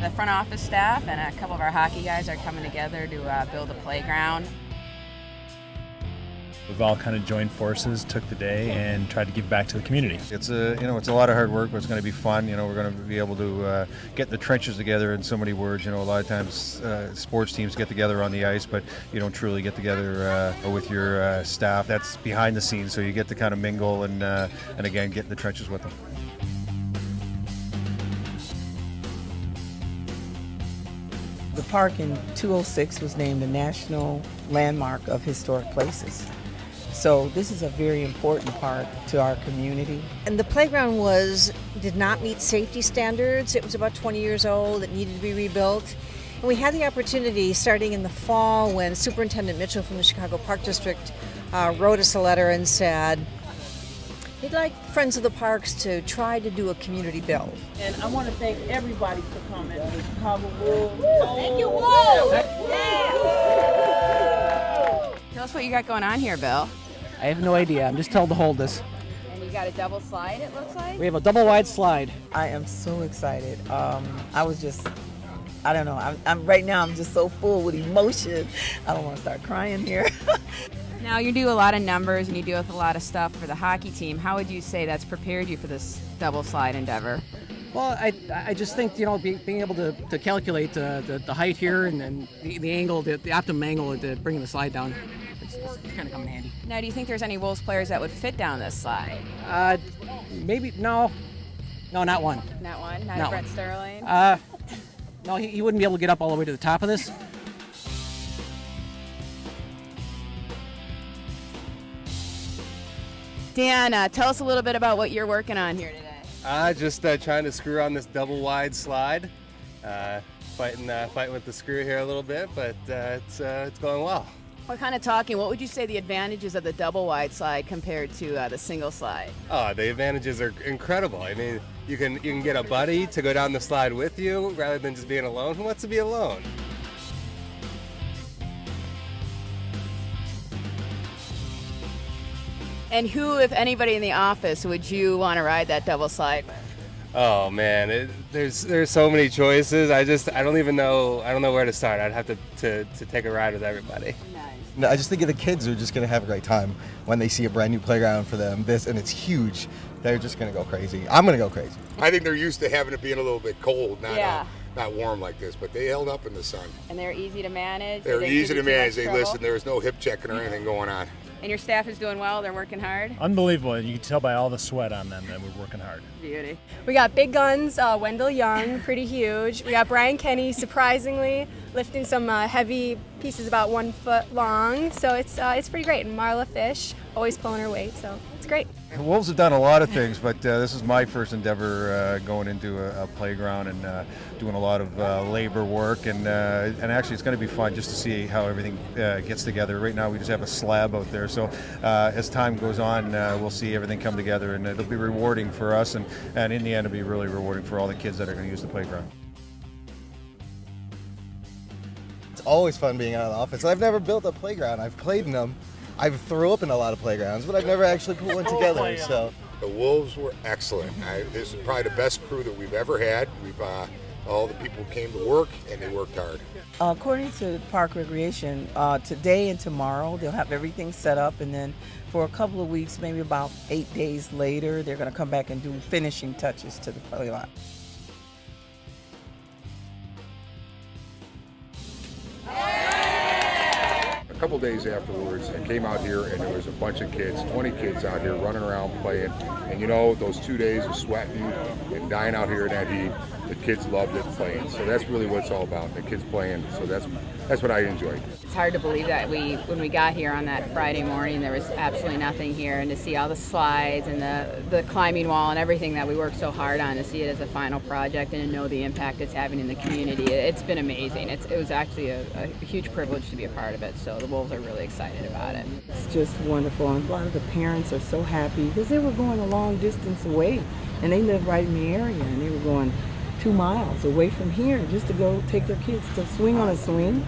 The front office staff and a couple of our hockey guys are coming together to build a playground. We've all kind of joined forces, took the day, and tried to give back to the community. It's it's a lot of hard work, but it's going to be fun. We're going to be able to get the trenches together in so many words. A lot of times sports teams get together on the ice, but you don't truly get together with your staff. That's behind the scenes, so you get to kind of mingle and again get in the trenches with them. The park in 206 was named a National Landmark of Historic Places. So this is a very important park to our community. And the playground did not meet safety standards. It was about 20 years old. It needed to be rebuilt. And we had the opportunity starting in the fall when Superintendent Mitchell from the Chicago Park District wrote us a letter and said he'd like Friends of the Parks to try to do a community build. And I want to thank everybody for coming. The Chicago Wolves. Thank you, Wolves! Yeah. Tell us what you got going on here, Bill. I have no idea. I'm just told to hold this. And you got a double slide, it looks like? We have a double wide slide. I am so excited. I don't know. Right now I'm just so full with emotion. I don't want to start crying here. Now you do a lot of numbers and you deal with a lot of stuff for the hockey team. How would you say that's prepared you for this double slide endeavor? Well, I just think, being able to calculate the height here and then the angle, the optimum angle to bringing the slide down, it's kind of come in handy. Now, do you think there's any Wolves players that would fit down this slide? Maybe, no, not one. Not one? Not Brett Sterling? No, he wouldn't be able to get up all the way to the top of this. Dan, tell us a little bit about what you're working on here today. Just trying to screw on this double wide slide. Fighting with the screw here a little bit, but it's going well. What would you say the advantages of the double wide slide compared to the single slide? Oh, the advantages are incredible. I mean, you can get a buddy to go down the slide with you rather than just being alone. Who wants to be alone? And who, if anybody in the office, would you want to ride that double slide with? Oh man, there's so many choices. I don't know where to start. I'd have to take a ride with everybody. Nice. No, I just think the kids are just going to have a great time when they see a brand new playground for them. And it's huge. They're just going to go crazy. I'm going to go crazy. I think they're used to having it being a little bit cold, not warm like this, but they held up in the sun. And they're easy to manage? They're easy to manage. Listen, there's no hip checking or anything going on. And your staff is doing well? They're working hard? Unbelievable. You can tell by all the sweat on them that we're working hard. Beauty. We got big guns, Wendell Young, pretty huge. We got Brian Kenny, surprisingly, lifting some heavy pieces about 1 foot long. So it's pretty great. And Marla Fish, always pulling her weight, so it's great. The Wolves have done a lot of things, but this is my first endeavor going into a playground and doing a lot of labor work, and actually it's going to be fun just to see how everything gets together. Right now we just have a slab out there, so as time goes on we'll see everything come together, and it'll be rewarding for us, and in the end it'll be really rewarding for all the kids that are going to use the playground. It's always fun being out of the office. I've never built a playground. I've played in them. I've threw up in a lot of playgrounds, but I've never actually put one together. So the Wolves were excellent. This is probably the best crew that we've ever had. All the people came to work and they worked hard. According to Park Recreation, today and tomorrow they'll have everything set up, and then for a couple of weeks, maybe about 8 days later, they're going to come back and do finishing touches to the playground. A couple days afterwards, I came out here and there was a bunch of kids, 20 kids out here running around playing. And those 2 days of sweating and dying out here in that heat, the kids loved it playing. So that's really what it's all about, the kids playing. So that's what I enjoyed. It's hard to believe that when we got here on that Friday morning, there was absolutely nothing here, and to see all the slides and the climbing wall and everything that we worked so hard on, to see it as a final project and to know the impact it's having in the community, it's been amazing. It was actually a huge privilege to be a part of it, so the Wolves are really excited about it. It's just wonderful, and a lot of the parents are so happy because they were going a long distance away, and they live right in the area, and they were going 2 miles away from here just to go take their kids to swing on a swing